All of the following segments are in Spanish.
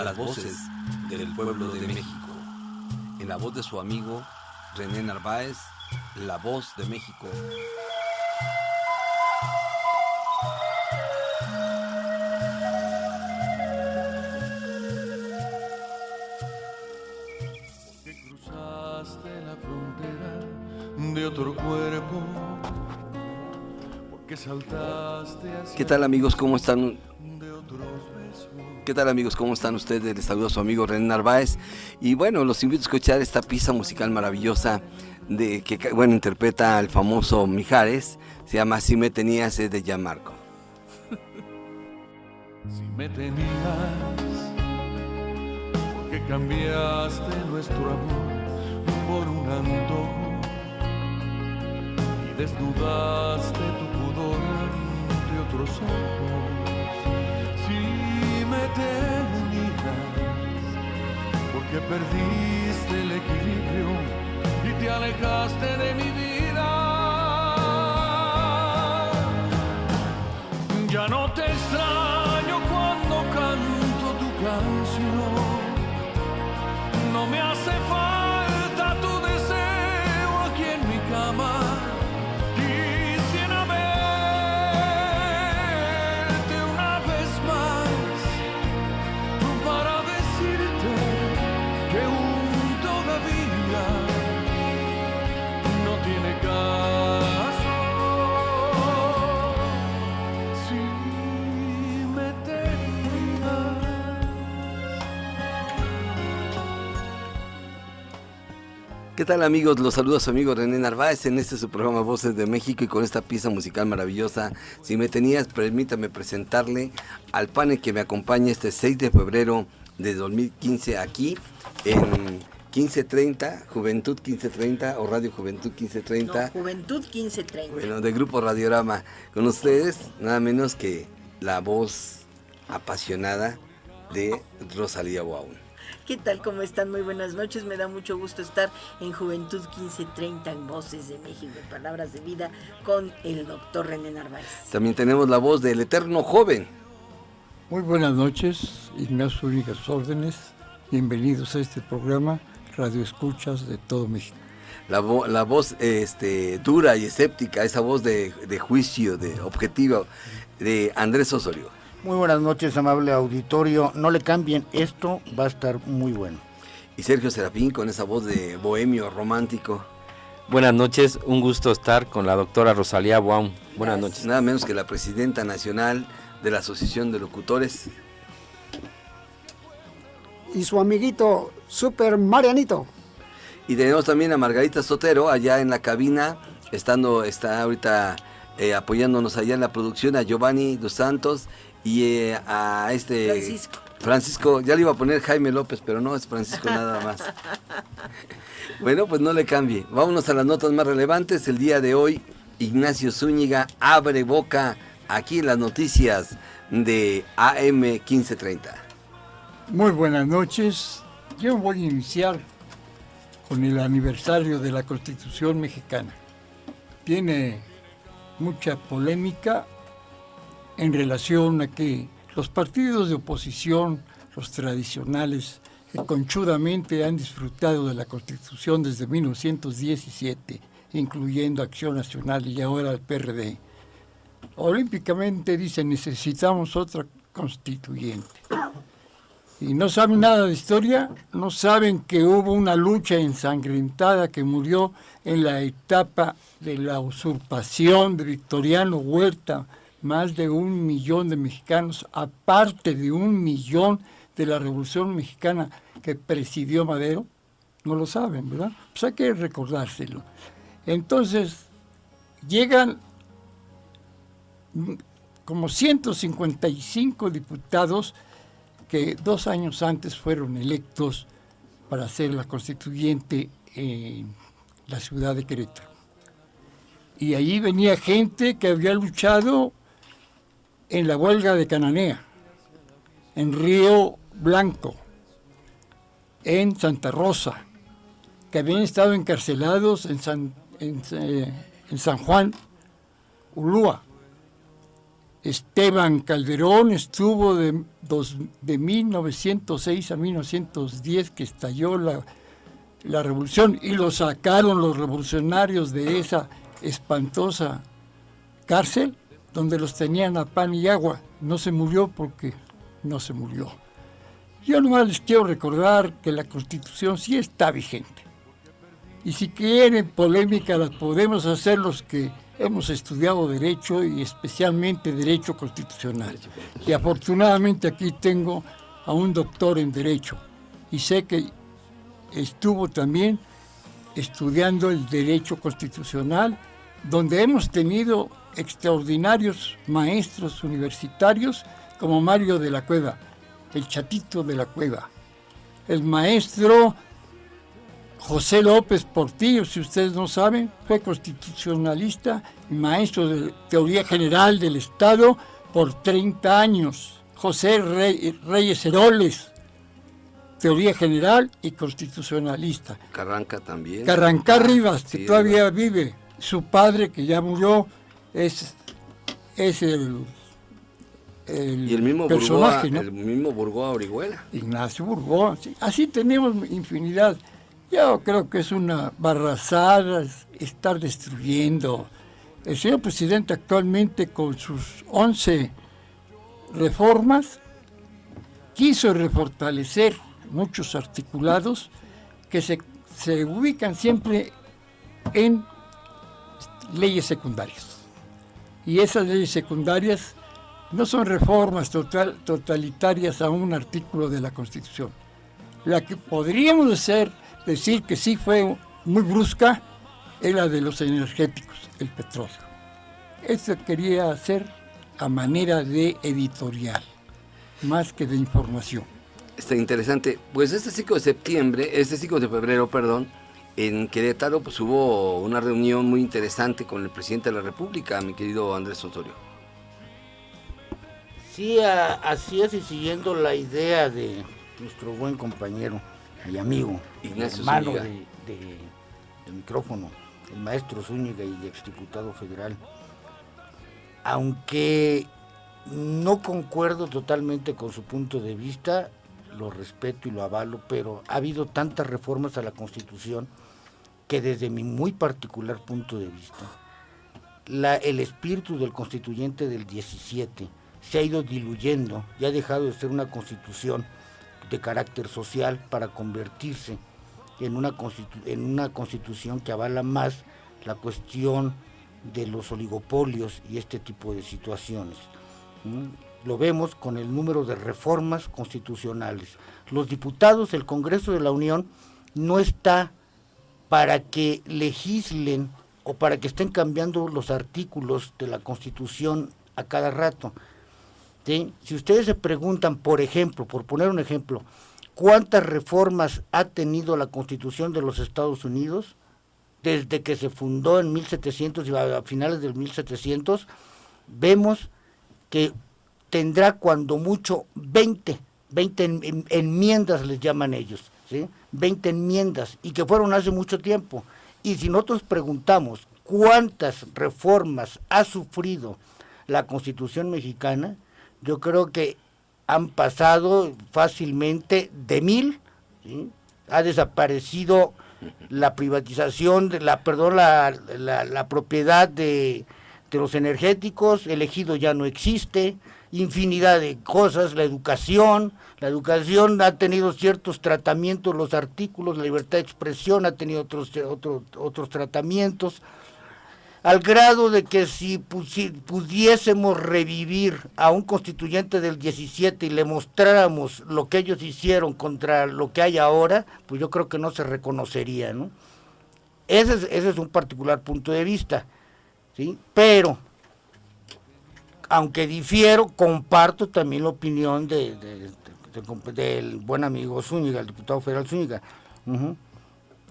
las voces del pueblo de México. En la voz de su amigo René Narváez, la voz de México. Porque cruzaste la frontera de otro cuerpo. Porque saltaste hacia... ¿Qué tal, amigos? ¿Cómo están? ¿Qué tal, amigos? ¿Cómo están ustedes? Les saluda a su amigo René Narváez. Y bueno, los invito a escuchar esta pieza musical maravillosa que interpreta el famoso Mijares. Se llama Si me tenías, es de Gianmarco. Si me tenías, porque cambiaste nuestro amor por un antojo y desnudaste tu pudor ante otros ojos. Si me tenías, porque perdiste el equilibrio y te alejaste de mi vida. Ya no te extraño cuando canto tu canción, no me hace falta tu deseo aquí en mi cama. Quisiera verte una vez más para decirte que aún todavía no tiene caso. Si me tenías. ¿Qué tal, amigos? Los saluda su amigo René Narváez en su programa Voces de México y con esta pieza musical maravillosa. Si me tenías, permítame presentarle al panel que me acompaña este 6 de febrero de 2015 aquí en 1530, Juventud 1530 o Radio Juventud 1530. No, Juventud 1530. Bueno, de Grupo Radiorama. Con ustedes, nada menos que la voz apasionada de Rosalía Buaún. ¿Qué tal? ¿Cómo están? Muy buenas noches. Me da mucho gusto estar en Juventud 1530 en Voces de México, en Palabras de Vida, con el doctor René Narváez. También tenemos la voz del eterno joven. Muy buenas noches, Ignacio Únicas órdenes. Bienvenidos a este programa Radio Escuchas de todo México. La voz dura y escéptica, esa voz de juicio, de objetivo, de Andrés Osorio. Muy buenas noches, amable auditorio. No le cambien, esto va a estar muy bueno. Y Sergio Serafín con esa voz de bohemio romántico. Buenas noches, un gusto estar con la doctora Rosalía Buaún. Buenas noches. Nada menos que la presidenta nacional de la Asociación de Locutores. Y su amiguito Super Marianito. Y tenemos también a Margarita Sotero allá en la cabina, está ahorita apoyándonos allá en la producción, a Giovanni Dos Santos y a Francisco, ya le iba a poner Jaime López, pero no, es Francisco nada más. Bueno, pues no le cambie. Vámonos a las notas más relevantes. El día de hoy, Ignacio Zúñiga abre boca aquí en las noticias de AM 1530. Muy buenas noches. Yo voy a iniciar con el aniversario de la Constitución mexicana. Tiene mucha polémica en relación a que los partidos de oposición, los tradicionales, que conchudamente han disfrutado de la Constitución desde 1917, incluyendo Acción Nacional y ahora el PRD, olímpicamente dicen necesitamos otra constituyente. Y no saben nada de historia, no saben que hubo una lucha ensangrentada que murió en la etapa de la usurpación de Victoriano Huerta, más de 1 millón de mexicanos, aparte de 1 millón de la Revolución Mexicana que presidió Madero. No lo saben, ¿verdad? Pues hay que recordárselo. Entonces, llegan como 155 diputados que 2 años antes fueron electos para ser la constituyente en la ciudad de Querétaro. Y allí venía gente que había luchado en la huelga de Cananea, en Río Blanco, en Santa Rosa, que habían estado encarcelados en San Juan, Ulúa, Esteban Calderón estuvo de 1906 a 1910, que estalló la revolución, y lo sacaron los revolucionarios de esa espantosa cárcel, donde los tenían a pan y agua. No se murió porque no se murió. Yo nomás les quiero recordar que la Constitución sí está vigente. Y si quieren polémica, las podemos hacer los que hemos estudiado Derecho, y especialmente Derecho Constitucional. Y afortunadamente aquí tengo a un doctor en Derecho. Y sé que estuvo también estudiando el Derecho Constitucional, donde hemos tenido extraordinarios maestros universitarios como Mario de la Cueva, el Chatito de la Cueva, el maestro José López Portillo, si ustedes no saben, fue constitucionalista y maestro de Teoría General del Estado por 30 años. José Reyes Heroles, Teoría General y constitucionalista. Carranca también. Carranca Rivas, que sí, todavía vive. Su padre, que ya murió, es el y el mismo personaje, Burgoa, ¿no? El mismo Burgoa Orihuela. Ignacio Burgoa. Sí. Así tenemos infinidad. Yo creo que es una barrazada estar destruyendo. El señor presidente actualmente, con sus 11 reformas, quiso refortalecer muchos articulados que se ubican siempre en leyes secundarias. Y esas leyes secundarias no son reformas totalitarias a un artículo de la Constitución. La que podríamos decir que sí fue muy brusca es la de los energéticos, el petróleo. Esto quería hacer a manera de editorial, más que de información. Está interesante. Pues este 5 de febrero, en Querétaro, pues hubo una reunión muy interesante con el presidente de la República, mi querido Andrés Osorio. Sí, así es, y siguiendo la idea de nuestro buen compañero y amigo, Ignacio hermano Zúñiga. del micrófono, el maestro Zúñiga y exdiputado federal, aunque no concuerdo totalmente con su punto de vista, lo respeto y lo avalo, pero ha habido tantas reformas a la Constitución que desde mi muy particular punto de vista, el espíritu del constituyente del 17 se ha ido diluyendo y ha dejado de ser una constitución de carácter social para convertirse en una constitución que avala más la cuestión de los oligopolios y este tipo de situaciones. Lo vemos con el número de reformas constitucionales. Los diputados, el Congreso de la Unión, no está para que legislen o para que estén cambiando los artículos de la Constitución a cada rato. ¿Sí? Si ustedes se preguntan, por ejemplo, por poner un ejemplo, ¿cuántas reformas ha tenido la Constitución de los Estados Unidos desde que se fundó en 1700 y a finales del 1700? Vemos que tendrá cuando mucho 20 enmiendas les llaman ellos, ¿sí? 20 enmiendas, y que fueron hace mucho tiempo. Y si nosotros preguntamos cuántas reformas ha sufrido la Constitución mexicana, yo creo que han pasado fácilmente de 1000, ¿sí? Ha desaparecido la privatización, la propiedad de los energéticos, el ejido ya no existe, infinidad de cosas, la educación ha tenido ciertos tratamientos, los artículos, la libertad de expresión ha tenido otros tratamientos, al grado de que si pudiésemos revivir a un constituyente del 17 y le mostráramos lo que ellos hicieron contra lo que hay ahora, pues yo creo que no se reconocería, ¿no? Ese es un particular punto de vista, ¿sí? Pero, aunque difiero, comparto también la opinión del buen amigo Zúñiga, el diputado federal Zúñiga.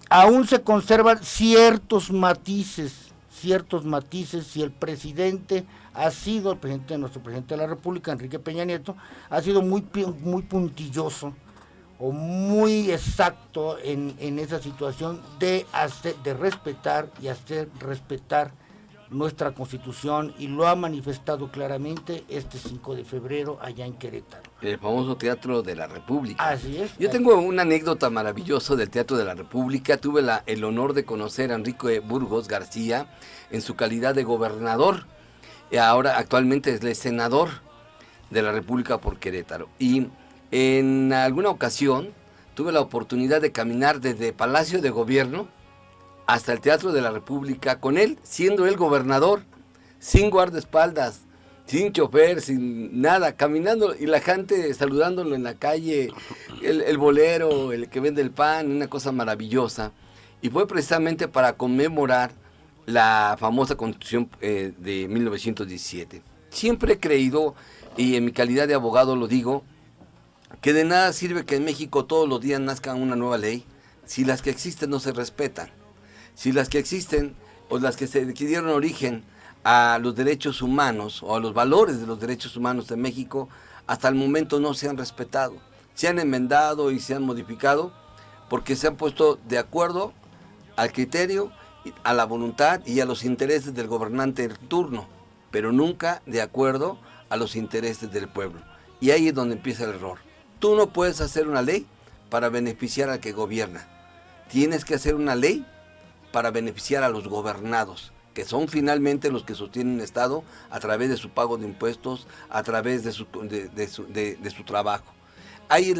Aún se conservan ciertos matices, y el presidente ha sido, nuestro presidente de la República, Enrique Peña Nieto, ha sido muy puntilloso o muy exacto en esa situación de respetar y hacer respetar nuestra Constitución y lo ha manifestado claramente este 5 de febrero allá en Querétaro. El famoso Teatro de la República. Así es. Yo tengo una anécdota maravillosa del Teatro de la República. Tuve el honor de conocer a Enrique Burgos García en su calidad de gobernador. Ahora actualmente es el senador de la República por Querétaro. Y en alguna ocasión tuve la oportunidad de caminar desde Palacio de Gobierno hasta el Teatro de la República con él, siendo él gobernador, sin guardaespaldas, sin chofer, sin nada, caminando y la gente saludándolo en la calle, el bolero, el que vende el pan, una cosa maravillosa. Y fue precisamente para conmemorar la famosa Constitución de 1917. Siempre he creído, y en mi calidad de abogado lo digo, que de nada sirve que en México todos los días nazca una nueva ley si las que existen no se respetan. Si las que existen o las que se dieron origen a los derechos humanos o a los valores de los derechos humanos de México, hasta el momento no se han respetado. Se han enmendado y se han modificado porque se han puesto de acuerdo al criterio, a la voluntad y a los intereses del gobernante en turno, pero nunca de acuerdo a los intereses del pueblo. Y ahí es donde empieza el error. Tú no puedes hacer una ley para beneficiar al que gobierna. Tienes que hacer una ley para beneficiar a los gobernados, que son finalmente los que sostienen el Estado a través de su pago de impuestos, a través de su trabajo. Ahí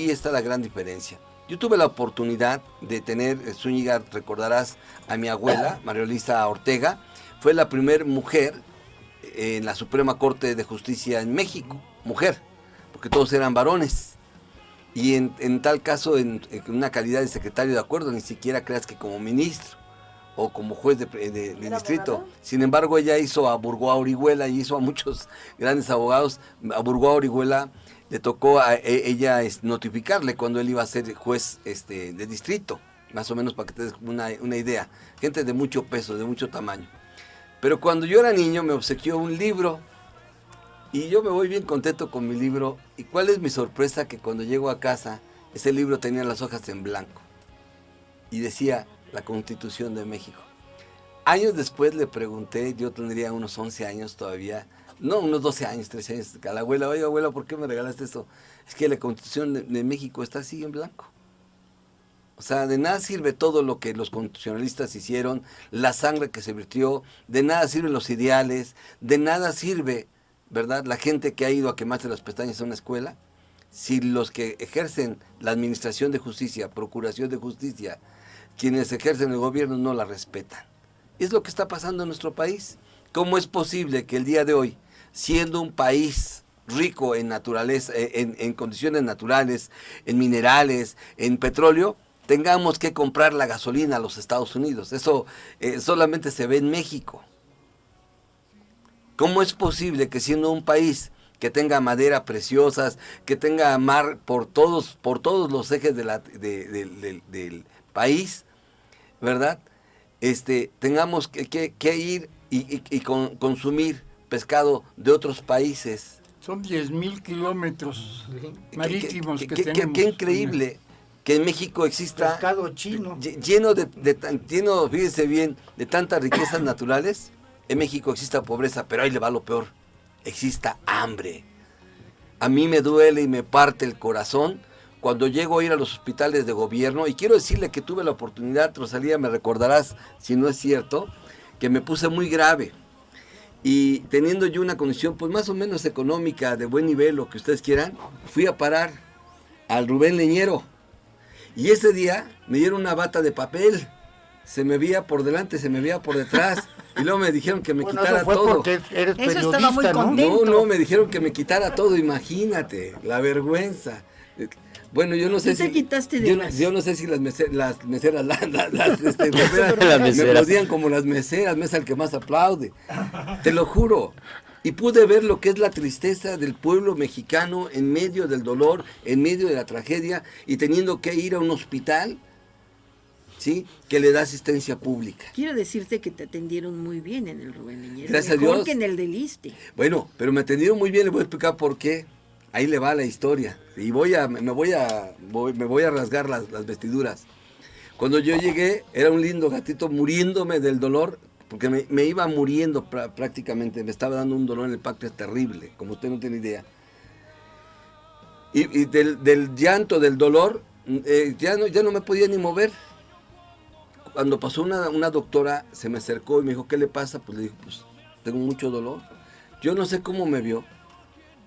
está la gran diferencia. Yo tuve la oportunidad de tener, Zúñiga, recordarás a mi abuela, María Luisa Ortega, fue la primera mujer en la Suprema Corte de Justicia en México, mujer, porque todos eran varones. Y en tal caso, en una calidad de secretario de acuerdo, ni siquiera creas que como ministro o como juez de distrito. Abogado. Sin embargo, ella hizo a Burgoa Orihuela y hizo a muchos grandes abogados. A Burgoa Orihuela le tocó a ella notificarle cuando él iba a ser juez de distrito, más o menos para que te des una idea. Gente de mucho peso, de mucho tamaño. Pero cuando yo era niño me obsequió un libro. Y yo me voy bien contento con mi libro. ¿Y cuál es mi sorpresa? Que cuando llego a casa, ese libro tenía las hojas en blanco. Y decía, la Constitución de México. Años después le pregunté, yo tendría unos 11 años todavía, no, unos 12 años, 13 años, a la abuela, oye abuela, ¿por qué me regalaste esto? Es que la Constitución de México está así en blanco. O sea, de nada sirve todo lo que los constitucionalistas hicieron, la sangre que se vertió, de nada sirven los ideales, de nada sirve, ¿verdad?, la gente que ha ido a quemarse las pestañas a una escuela, si los que ejercen la administración de justicia, procuración de justicia, quienes ejercen el gobierno no la respetan. Es lo que está pasando en nuestro país. ¿Cómo es posible que el día de hoy, siendo un país rico en naturaleza, en condiciones naturales, en minerales, en petróleo, tengamos que comprar la gasolina a los Estados Unidos? Eso solamente se ve en México. ¿Cómo es posible que siendo un país que tenga madera preciosas, que tenga mar por todos los ejes del país, ¿verdad?, tengamos que ir y consumir pescado de otros países? Son 10,000 kilómetros marítimos que tenemos. Qué increíble que en México exista pescado chino lleno, fíjese bien, de tantas riquezas naturales. En México exista pobreza, pero ahí le va lo peor, exista hambre. A mí me duele y me parte el corazón cuando llego a ir a los hospitales de gobierno, y quiero decirle que tuve la oportunidad, Rosalía, me recordarás, si no es cierto, que me puse muy grave. Y teniendo yo una condición pues más o menos económica, de buen nivel, lo que ustedes quieran, fui a parar al Rubén Leñero. Y ese día me dieron una bata de papel, se me veía por delante, se me veía por detrás, y luego me dijeron que me quitara eso fue todo. Porque eres Eso periodista, estaba muy contento. No, me dijeron que me quitara todo, imagínate, la vergüenza. Bueno, yo no sé si... Yo no sé si las meseras me aplaudían como las meseras, me es el que más aplaude. Te lo juro. Y pude ver lo que es la tristeza del pueblo mexicano en medio del dolor, en medio de la tragedia, y teniendo que ir a un hospital, ¿sí?, que le da asistencia pública. Quiero decirte que te atendieron muy bien en el Rubén Leñero. Gracias a mejor Dios. Que en el del ISSSTE. Bueno, pero me atendieron muy bien, le voy a explicar por qué. Ahí le va la historia. Y me voy a rasgar las vestiduras. Cuando yo llegué, era un lindo gatito muriéndome del dolor, porque me iba muriendo prácticamente, me estaba dando un dolor en el páncreas terrible, como usted no tiene idea. Y del llanto, del dolor, ya no me podía ni mover. Cuando pasó una doctora, se me acercó y me dijo, ¿qué le pasa? Pues le dije, pues tengo mucho dolor. Yo no sé cómo me vio,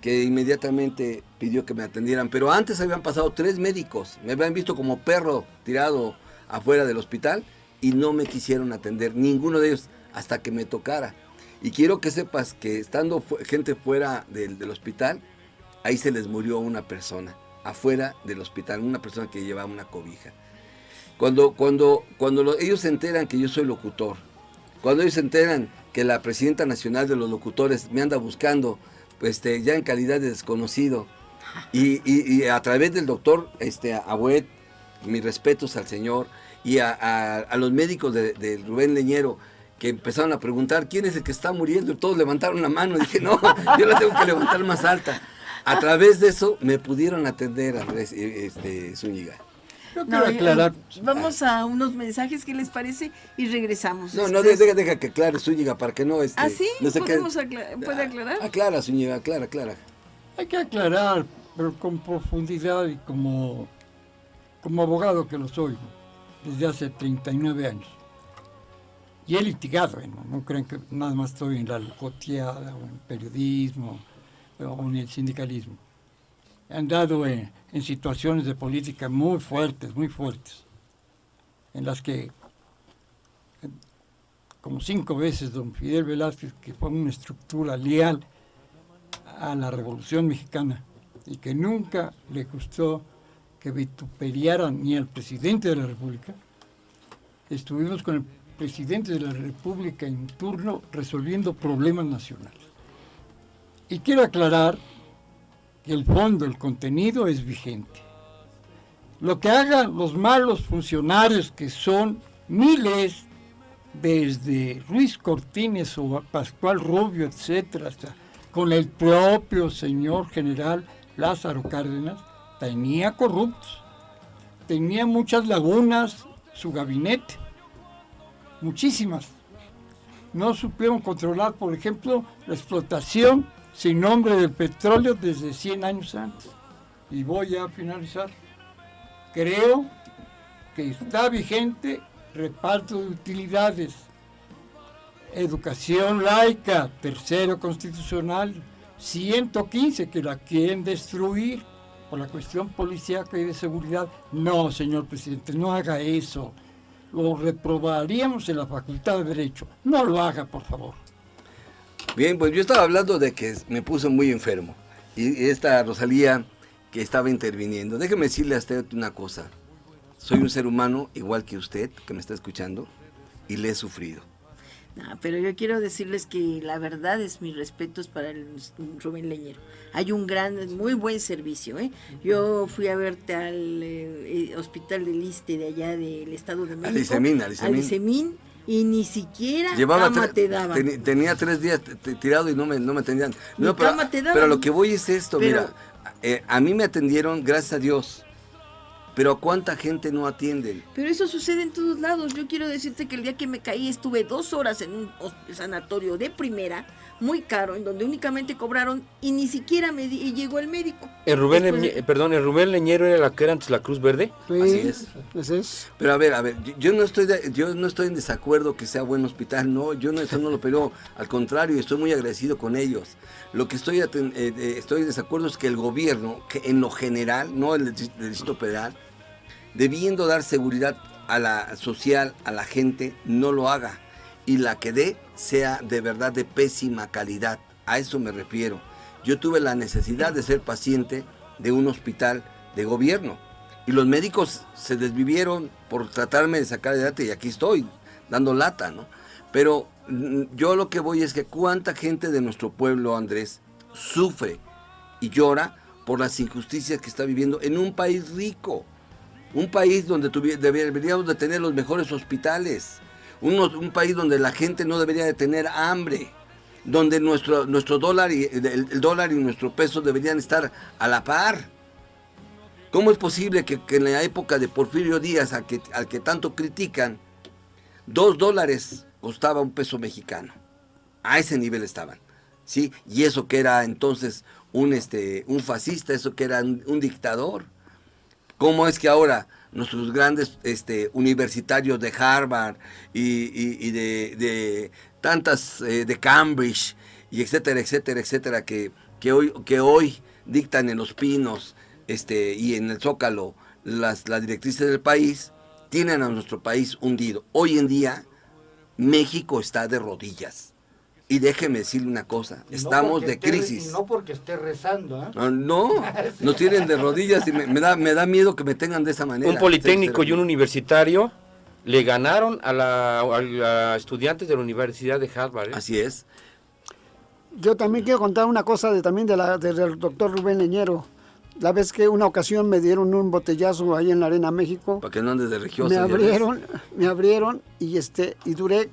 que inmediatamente pidió que me atendieran, pero antes habían pasado 3 médicos, me habían visto como perro tirado afuera del hospital y no me quisieron atender, ninguno de ellos, hasta que me tocara. Y quiero que sepas que estando gente fuera del hospital, ahí se les murió una persona, afuera del hospital, una persona que llevaba una cobija. Cuando ellos se enteran que yo soy locutor, cuando ellos se enteran que la presidenta nacional de los locutores me anda buscando, ya en calidad de desconocido, y a través del doctor Abuet, mis respetos al señor, y a los médicos de Rubén Leñero, que empezaron a preguntar quién es el que está muriendo, y todos levantaron la mano, y dije, no, yo la tengo que levantar más alta. A través de eso me pudieron atender, Andrés Zúñiga. Yo quiero aclarar. Vamos a unos mensajes, ¿qué les parece? Y regresamos. No, deja que aclare Zúñiga para que no... ¿Ah, sí? No sé ¿Puede aclarar? Aclara, Zúñiga, aclara. Hay que aclarar, pero con profundidad y como abogado que lo soy, desde hace 39 años. Y he litigado, no crean que nada más estoy en la locoteada, o en el periodismo, o en el sindicalismo. He andado en situaciones de política muy fuertes, en las que, como 5 veces, don Fidel Velázquez, que fue una estructura leal a la Revolución Mexicana, y que nunca le gustó que vituperiaran ni al presidente de la República, estuvimos con el presidente de la República en turno resolviendo problemas nacionales. Y quiero aclarar que el fondo, el contenido es vigente. Lo que hagan los malos funcionarios, que son miles, desde Ruiz Cortines o Pascual Rubio, etcétera, hasta con el propio señor general Lázaro Cárdenas, tenía corruptos, tenía muchas lagunas su gabinete, muchísimas. No supieron controlar, por ejemplo, la explotación sin nombre del petróleo desde 100 años antes. Y voy a finalizar. Creo que está vigente reparto de utilidades, educación laica, tercero constitucional, 115 que la quieren destruir por la cuestión policíaca y de seguridad. No, señor presidente, no haga eso. Lo reprobaríamos en la Facultad de Derecho. No lo haga, por favor. Bien, pues yo estaba hablando de que me puso muy enfermo. Y esta Rosalía que estaba interviniendo. Déjeme decirle a usted una cosa. Soy un ser humano igual que usted, que me está escuchando, y le he sufrido. No, pero yo quiero decirles que la verdad es mis respetos para el Rubén Leñero. Hay un muy buen servicio, ¿eh? Yo fui a verte al Hospital del Iste de allá del Estado de México. Al Isemín, y ni siquiera cama te daban. Tenía 3 días tirado y no me atendían. No, cama te daban. Pero lo que voy es esto, mira, a mí me atendieron, gracias a Dios. Pero ¿a cuánta gente no atienden? Pero eso sucede en todos lados. Yo quiero decirte que el día que me caí estuve 2 horas en un sanatorio de primera, muy caro, en donde únicamente cobraron y ni siquiera llegó el médico. ¿El Rubén Leñero era la que era antes la Cruz Verde? Sí, así es. Ese es. Pero a ver, yo no estoy en desacuerdo que sea buen hospital, no, eso no lo pero al contrario, estoy muy agradecido con ellos. Lo que estoy en desacuerdo es que el gobierno, que en lo general, no el Distrito Federal, debiendo dar seguridad a la social, a la gente, no lo haga. Y la que dé sea de verdad de pésima calidad. A eso me refiero. Yo tuve la necesidad de ser paciente de un hospital de gobierno. Y los médicos se desvivieron por tratarme de sacar adelante y aquí estoy, dando lata, ¿no? Pero yo lo que voy es que cuánta gente de nuestro pueblo, Andrés, sufre y llora por las injusticias que está viviendo en un país rico. Un país donde deberíamos de tener los mejores hospitales. Un país donde la gente no debería de tener hambre. Donde nuestro dólar y el dólar y nuestro peso deberían estar a la par. ¿Cómo es posible que en la época de Porfirio Díaz, al que tanto critican, $2 costaba $1 mexicano. A ese nivel estaban, ¿sí? Y eso que era entonces un fascista, eso que era un dictador. ¿Cómo es que ahora nuestros grandes universitarios de Harvard y de tantas, de Cambridge, y etcétera, etcétera, etcétera, que hoy dictan en Los Pinos y en el Zócalo las directrices del país, tienen a nuestro país hundido? Hoy en día México está de rodillas. Y déjeme decirle una cosa, estamos de crisis. No porque esté rezando, ¿eh? No, nos tienen de rodillas y me da miedo que me tengan de esa manera. Un politécnico y un universitario le ganaron a estudiantes de la Universidad de Harvard. Así es. Yo también quiero contar una cosa del doctor Rubén Leñero. La vez que una ocasión me dieron un botellazo ahí en la Arena México. Para que no andes de religioso. Me abrieron y duré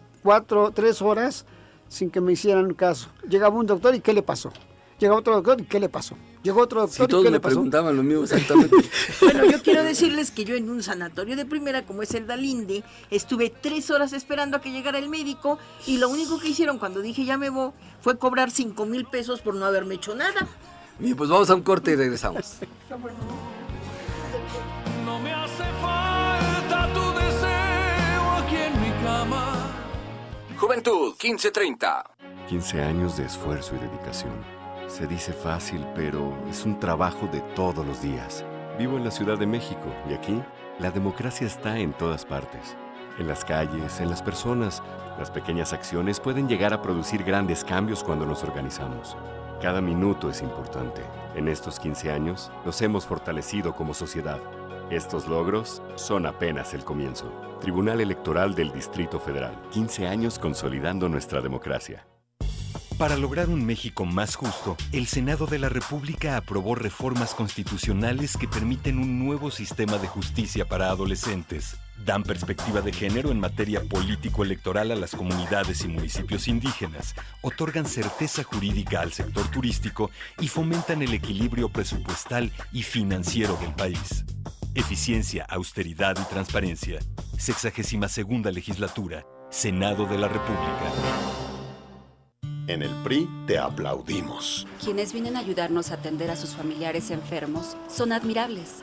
3 horas sin que me hicieran caso. Llegaba un doctor y ¿qué le pasó? Llegaba otro doctor y ¿qué le pasó? Llegó otro doctor y ¿qué le pasó? Todos me preguntaban lo mismo exactamente. Bueno, yo quiero decirles que yo en un sanatorio de primera, como es el Dalinde, estuve 3 horas esperando a que llegara el médico y lo único que hicieron cuando dije ya me voy fue cobrar 5,000 pesos por no haberme hecho nada. Bien, pues vamos a un corte y regresamos. No me hace falta tu deseo aquí en mi cama. Juventud 1530. 15 años de esfuerzo y dedicación. Se dice fácil, pero es un trabajo de todos los días. Vivo en la Ciudad de México y aquí la democracia está en todas partes. En las calles, en las personas. Las pequeñas acciones pueden llegar a producir grandes cambios cuando nos organizamos. Cada minuto es importante. En estos 15 años nos hemos fortalecido como sociedad. Estos logros son apenas el comienzo. Tribunal Electoral del Distrito Federal. 15 años consolidando nuestra democracia. Para lograr un México más justo, el Senado de la República aprobó reformas constitucionales que permiten un nuevo sistema de justicia para adolescentes. Dan perspectiva de género en materia político-electoral a las comunidades y municipios indígenas, otorgan certeza jurídica al sector turístico y fomentan el equilibrio presupuestal y financiero del país. Eficiencia, austeridad y transparencia. 62ª Legislatura. Senado de la República. En el PRI te aplaudimos. Quienes vienen a ayudarnos a atender a sus familiares enfermos son admirables.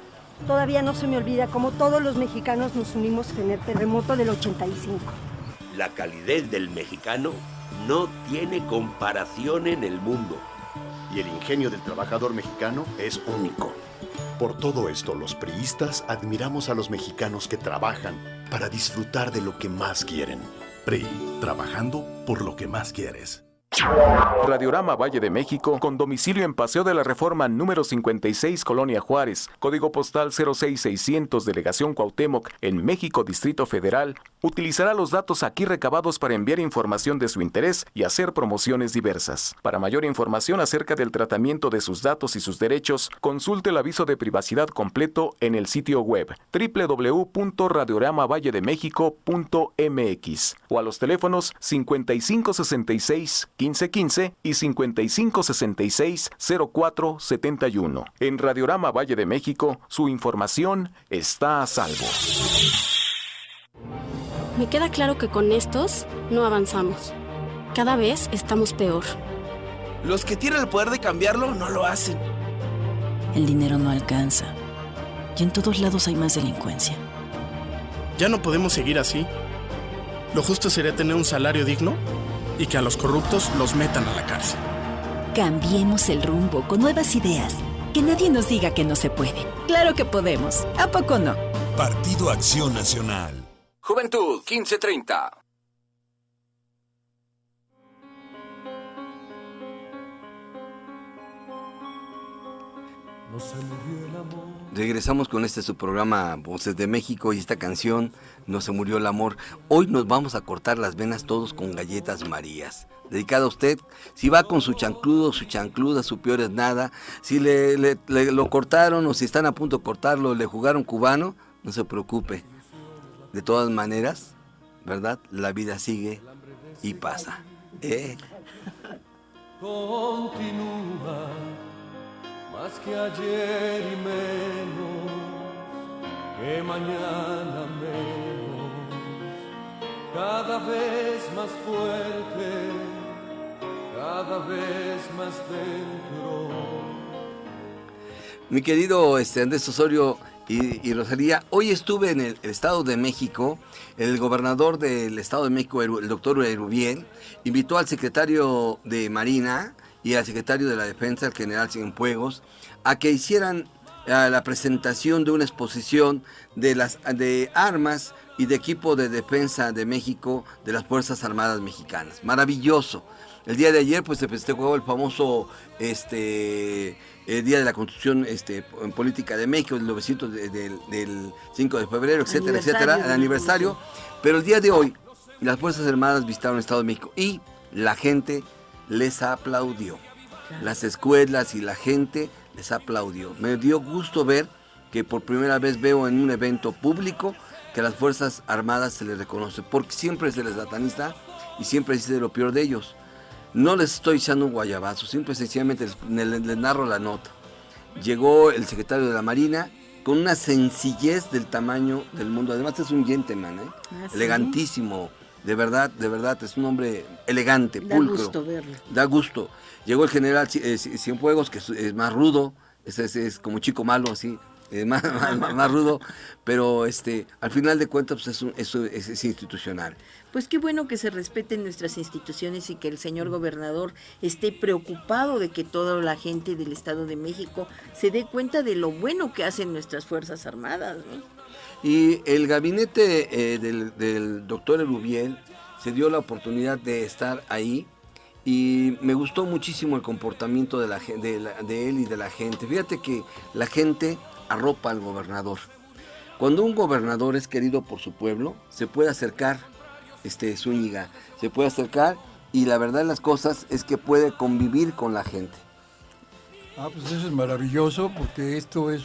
Todavía no se me olvida cómo todos los mexicanos nos unimos en el terremoto del 85. La calidez del mexicano no tiene comparación en el mundo. Y el ingenio del trabajador mexicano es único. Por todo esto, los priistas admiramos a los mexicanos que trabajan para disfrutar de lo que más quieren. PRI, trabajando por lo que más quieres. Radiorama Valle de México, con domicilio en Paseo de la Reforma número 56, Colonia Juárez, código postal 06600, Delegación Cuauhtémoc, en México, Distrito Federal, utilizará los datos aquí recabados para enviar información de su interés y hacer promociones diversas. Para mayor información acerca del tratamiento de sus datos y sus derechos, consulte el aviso de privacidad completo en el sitio web www.radioramavallademexico.mx o a los teléfonos 5566 1515 y 5566 0471. En Radiorama Valle de México, su información está a salvo. Me queda claro que con estos no avanzamos. Cada vez estamos peor. Los que tienen el poder de cambiarlo no lo hacen. El dinero no alcanza. Y en todos lados hay más delincuencia. Ya no podemos seguir así. Lo justo sería tener un salario digno y que a los corruptos los metan a la cárcel. Cambiemos el rumbo con nuevas ideas. Que nadie nos diga que no se puede. Claro que podemos. ¿A poco no? Partido Acción Nacional. Juventud 1530. Regresamos con su programa Voces de México y esta canción No se murió el amor. Hoy nos vamos a cortar las venas todos con galletas Marías. Dedicada a usted, si va con su chancludo, su chancluda, su peor es nada, si lo cortaron o si están a punto de cortarlo, le jugaron cubano, no se preocupe. De todas maneras, ¿verdad? La vida sigue y pasa. Continúa más que ayer y menos que mañana menos. cada vez más fuerte, cada vez más dentro. Mi querido Andrés Osorio y Rosalía, hoy estuve en el Estado de México. El gobernador del Estado de México, el doctor Erubiel, invitó al secretario de Marina y al secretario de la Defensa, el general Cienfuegos, a que hicieran la presentación de una exposición de armas y de equipo de defensa de México de las Fuerzas Armadas Mexicanas. Maravilloso. El día de ayer pues se festejó el famoso el Día de la Constitución en Política de México, del 5 de febrero, etcétera, etcétera, el aniversario. Pero el día de hoy las Fuerzas Armadas visitaron el Estado de México y la gente les aplaudió. Claro. Las escuelas y la gente les aplaudió. Me dio gusto ver que por primera vez veo en un evento público que a las Fuerzas Armadas se les reconoce, porque siempre se les sataniza y siempre se dice lo peor de ellos. No les estoy echando un guayabazo, simple y sencillamente les narro la nota. Llegó el secretario de la Marina con una sencillez del tamaño del mundo. Además es un gentleman, elegantísimo. De verdad, es un hombre elegante, pulcro. Da gusto verlo. Da gusto. Llegó el general Cienfuegos, que es más rudo, es como chico malo, así, más rudo, pero al final de cuentas pues es institucional. Pues qué bueno que se respeten nuestras instituciones y que el señor gobernador esté preocupado de que toda la gente del Estado de México se dé cuenta de lo bueno que hacen nuestras Fuerzas Armadas, ¿no? Y el gabinete del doctor Erubiel se dio la oportunidad de estar ahí y me gustó muchísimo el comportamiento de él y de la gente. Fíjate que la gente arropa al gobernador. Cuando un gobernador es querido por su pueblo, se puede acercar, Zúñiga, se puede acercar y la verdad de las cosas es que puede convivir con la gente. Pues eso es maravilloso porque esto es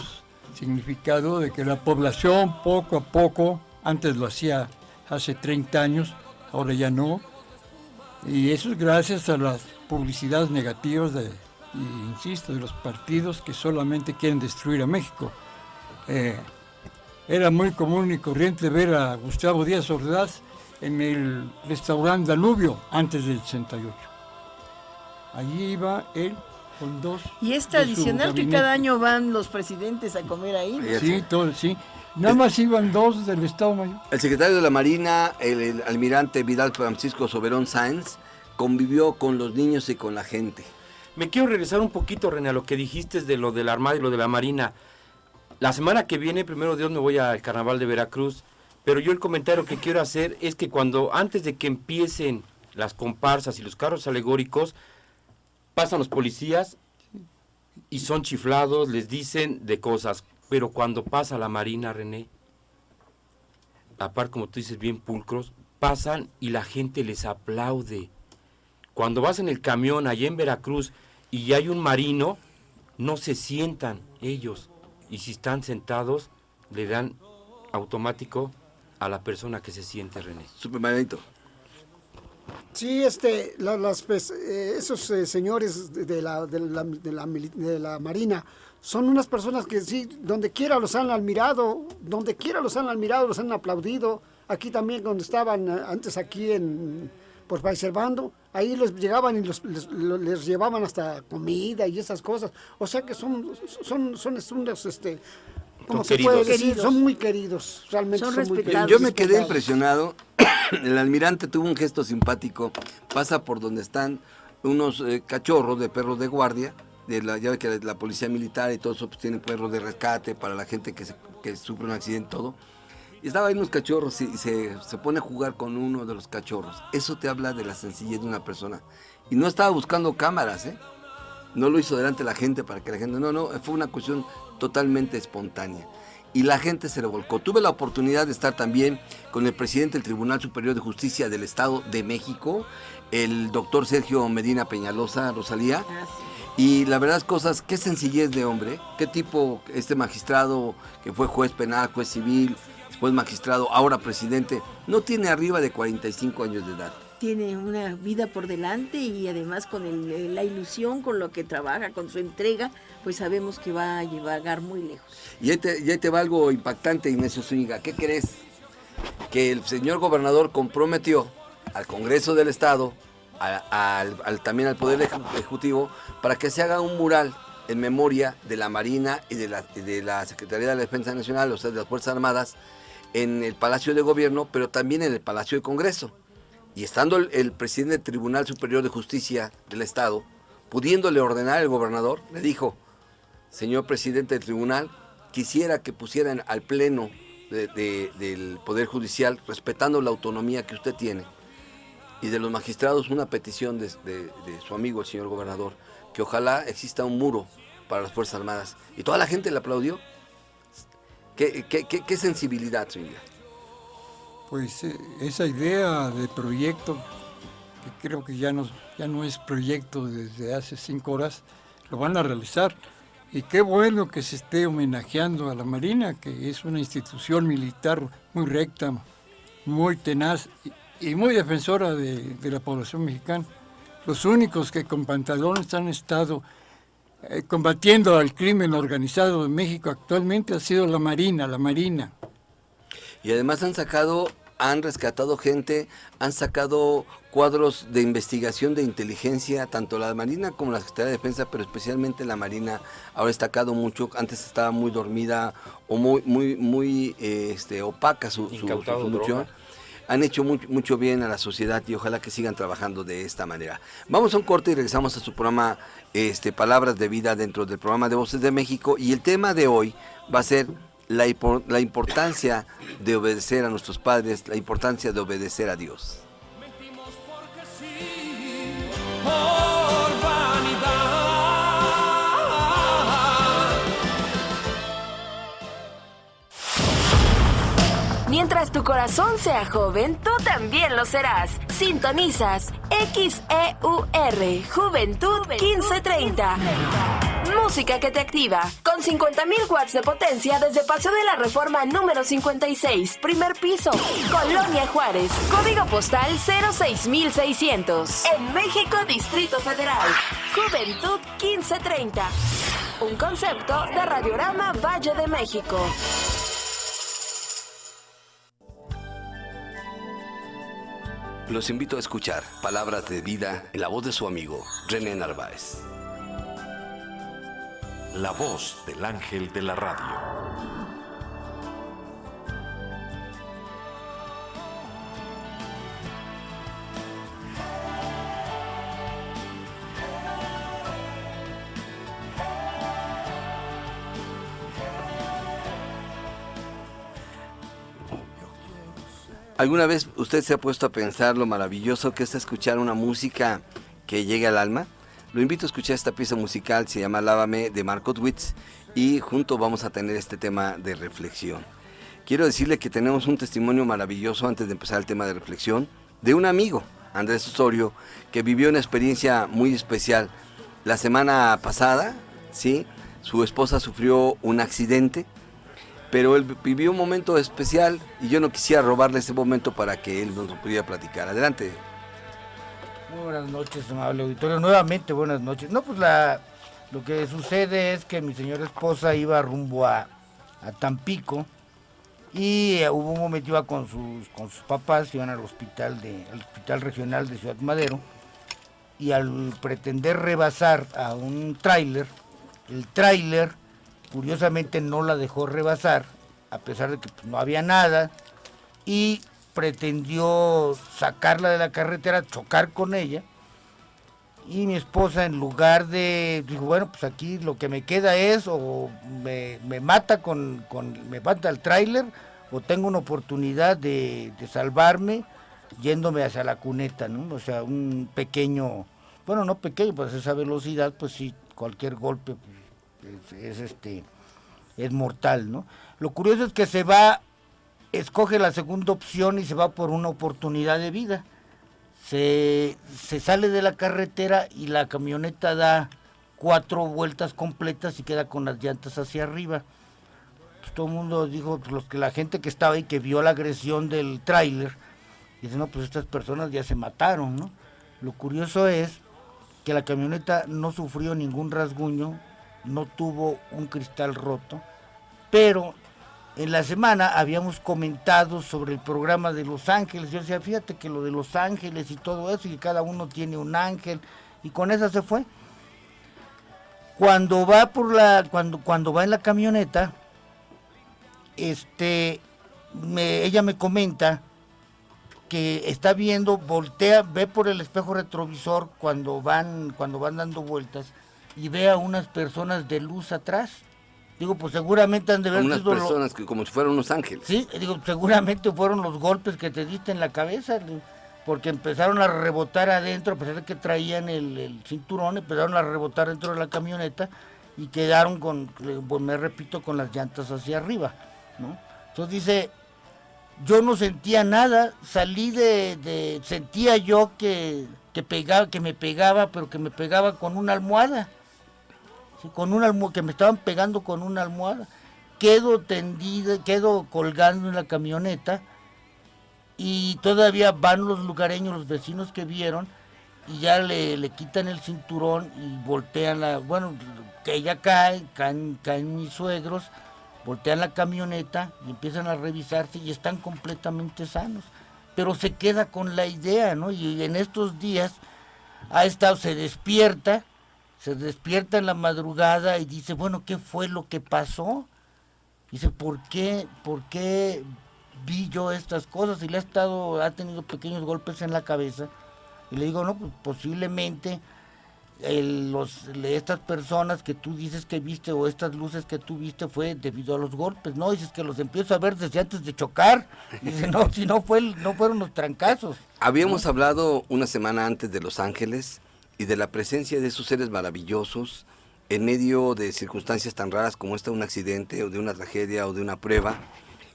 significado de que la población poco a poco, antes lo hacía hace 30 años, ahora ya no, y eso es gracias a las publicidades negativas de los partidos que solamente quieren destruir a México. Era muy común y corriente ver a Gustavo Díaz Ordaz en el restaurante Danubio antes del 68. Allí iba él con dos. Y es tradicional que cada año van los presidentes a comer ahí, ¿no? Sí. Nada más iban dos del Estado Mayor. El secretario de la Marina, el almirante Vidal Francisco Soberón Sáenz, convivió con los niños y con la gente. Me quiero regresar un poquito, René, a lo que dijiste de lo de la Armada y lo de la Marina. La semana que viene, primero Dios, me voy al Carnaval de Veracruz, pero yo el comentario que quiero hacer es que antes de que empiecen las comparsas y los carros alegóricos, pasan los policías y son chiflados, les dicen de cosas, pero cuando pasa la Marina, René, aparte como tú dices, bien pulcros, pasan y la gente les aplaude. Cuando vas en el camión allá en Veracruz y hay un marino, no se sientan ellos. Y si están sentados, le dan automático a la persona que se siente, René. Supermanito. Sí, esos señores de la Marina son unas personas que sí, donde quiera los han admirado, los han aplaudido. Aquí también cuando estaban antes aquí por Paiservando, ahí les llegaban y les llevaban hasta comida y esas cosas. O sea que son ¿cómo se puede decir? Son muy queridos, realmente son muy queridos. Yo me quedé impresionado. El almirante tuvo un gesto simpático. Pasa por donde están unos cachorros de perros de guardia. Ya ve que la policía militar y todo eso pues, tienen perros de rescate para la gente que sufre un accidente, todo. Y estaba ahí unos cachorros y se pone a jugar con uno de los cachorros. Eso te habla de la sencillez de una persona. Y no estaba buscando cámaras, No lo hizo delante de la gente para que la gente... No, fue una cuestión totalmente espontánea. Y la gente se revolcó. Tuve la oportunidad de estar también con el presidente del Tribunal Superior de Justicia del Estado de México, el doctor Sergio Medina Peñalosa, Rosalía. Y la verdad es cosas, qué sencillez de hombre, qué tipo, magistrado que fue juez penal, juez civil, después magistrado, ahora presidente, no tiene arriba de 45 años de edad. Tiene una vida por delante y además con la ilusión con lo que trabaja, con su entrega, pues sabemos que va a llegar muy lejos. Y ahí te va algo impactante, Ignacio Zúñiga. ¿Qué crees? que el señor gobernador comprometió al Congreso del Estado, también al Poder Ejecutivo, para que se haga un mural en memoria de la Marina y de la Secretaría de la Defensa Nacional, o sea, de las Fuerzas Armadas, en el Palacio de Gobierno, pero también en el Palacio de Congreso. Y estando el presidente del Tribunal Superior de Justicia del Estado, pudiéndole ordenar al gobernador, le dijo: señor presidente del tribunal, quisiera que pusieran al pleno del Poder Judicial, respetando la autonomía que usted tiene, y de los magistrados, una petición de su amigo el señor gobernador, que ojalá exista un muro para las Fuerzas Armadas. Y toda la gente le aplaudió. ¿Qué sensibilidad, señor? Pues esa idea de proyecto, que creo que ya no es proyecto desde hace 5 horas, lo van a realizar. Y qué bueno que se esté homenajeando a la Marina, que es una institución militar muy recta, muy tenaz y muy defensora de la población mexicana. Los únicos que con pantalones han estado combatiendo al crimen organizado de México actualmente ha sido la Marina. Y además han rescatado gente, han sacado cuadros de investigación de inteligencia, tanto la Marina como la Secretaría de Defensa, pero especialmente la Marina ahora ha destacado mucho. Antes estaba muy dormida o muy opaca su función. Han hecho mucho bien a la sociedad y ojalá que sigan trabajando de esta manera. Vamos a un corte y regresamos a su programa Palabras de Vida dentro del programa de Voces de México, y el tema de hoy va a ser la importancia de obedecer a nuestros padres, la importancia de obedecer a Dios. Por vanidad. Mientras tu corazón sea joven, tú también lo serás. Sintonizas XEUR, Juventud 1530. Música que te activa, con 50.000 watts de potencia desde Paseo de la Reforma número 56, primer piso, Colonia Juárez, código postal 06600, en México, Distrito Federal. Juventud 1530, un concepto de Radiorama Valle de México. Los invito a escuchar Palabras de Vida en la voz de su amigo René Narváez. La voz del ángel de la radio. ¿Alguna vez usted se ha puesto a pensar lo maravilloso que es escuchar una música que llegue al alma? Lo invito a escuchar esta pieza musical, se llama Lávame, de Mark Otwitz, y juntos vamos a tener este tema de reflexión. Quiero decirle que tenemos un testimonio maravilloso antes de empezar el tema de reflexión, de un amigo, Andrés Osorio, que vivió una experiencia muy especial. La semana pasada, ¿sí?, su esposa sufrió un accidente, pero él vivió un momento especial y yo no quisiera robarle ese momento para que él nos lo pudiera platicar. Adelante. Muy buenas noches, amable auditorio. Nuevamente, buenas noches. No, pues lo que sucede es que mi señora esposa iba rumbo a Tampico y hubo un momento, iba con sus papás, iban al hospital regional de Ciudad Madero, y al pretender rebasar a un tráiler, el tráiler curiosamente no la dejó rebasar, a pesar de que no había nada, y pretendió sacarla de la carretera, chocar con ella, y mi esposa, en lugar de, dijo, bueno, pues aquí lo que me queda es, o me mata me mata el tráiler, o tengo una oportunidad de salvarme yéndome hacia la cuneta, ¿no? O sea, un pequeño, bueno, no pequeño, pues esa velocidad, pues sí, cualquier golpe es mortal, ¿no? Lo curioso es que escoge la segunda opción y se va por una oportunidad de vida. Se sale de la carretera y la camioneta da 4 vueltas completas y queda con las llantas hacia arriba. Pues todo el mundo dijo, pues la gente que estaba ahí, que vio la agresión del tráiler, dice, no, pues estas personas ya se mataron, ¿no? Lo curioso es que la camioneta no sufrió ningún rasguño, no tuvo un cristal roto, pero en la semana habíamos comentado sobre el programa de Los Ángeles. Yo decía, fíjate que lo de Los Ángeles y todo eso, y que cada uno tiene un ángel, y con esa se fue. Cuando va cuando va en la camioneta, ella me comenta que está viendo, ve por el espejo retrovisor cuando van dando vueltas y ve a unas personas de luz atrás. Digo, pues seguramente han de ver unas personas que como si fueran unos ángeles. Sí, digo, seguramente fueron los golpes que te diste en la cabeza, porque empezaron a rebotar adentro, a pesar de que traían el cinturón, empezaron a rebotar dentro de la camioneta y quedaron con las llantas hacia arriba, ¿no? Entonces dice, yo no sentía nada, sentía yo que me pegaba, pero que me pegaba con una almohada. Que me estaban pegando con una almohada. Quedo colgando en la camioneta y todavía van los lugareños, los vecinos que vieron, y ya le quitan el cinturón y voltean que ella caen mis suegros, voltean la camioneta y empiezan a revisarse y están completamente sanos. Pero se queda con la idea, ¿no? Y en estos días se despierta en la madrugada y dice, bueno, ¿qué fue lo que pasó? Dice, ¿por qué vi yo estas cosas? Y ha tenido pequeños golpes en la cabeza. Y le digo, no, pues posiblemente estas personas que tú dices que viste, o estas luces que tú viste, fue debido a los golpes. No, dices que los empiezo a ver desde antes de chocar. Dice, no, si no fueron los trancazos. Habíamos hablado una semana antes de Los Ángeles y de la presencia de esos seres maravillosos en medio de circunstancias tan raras como un accidente o de una tragedia o de una prueba,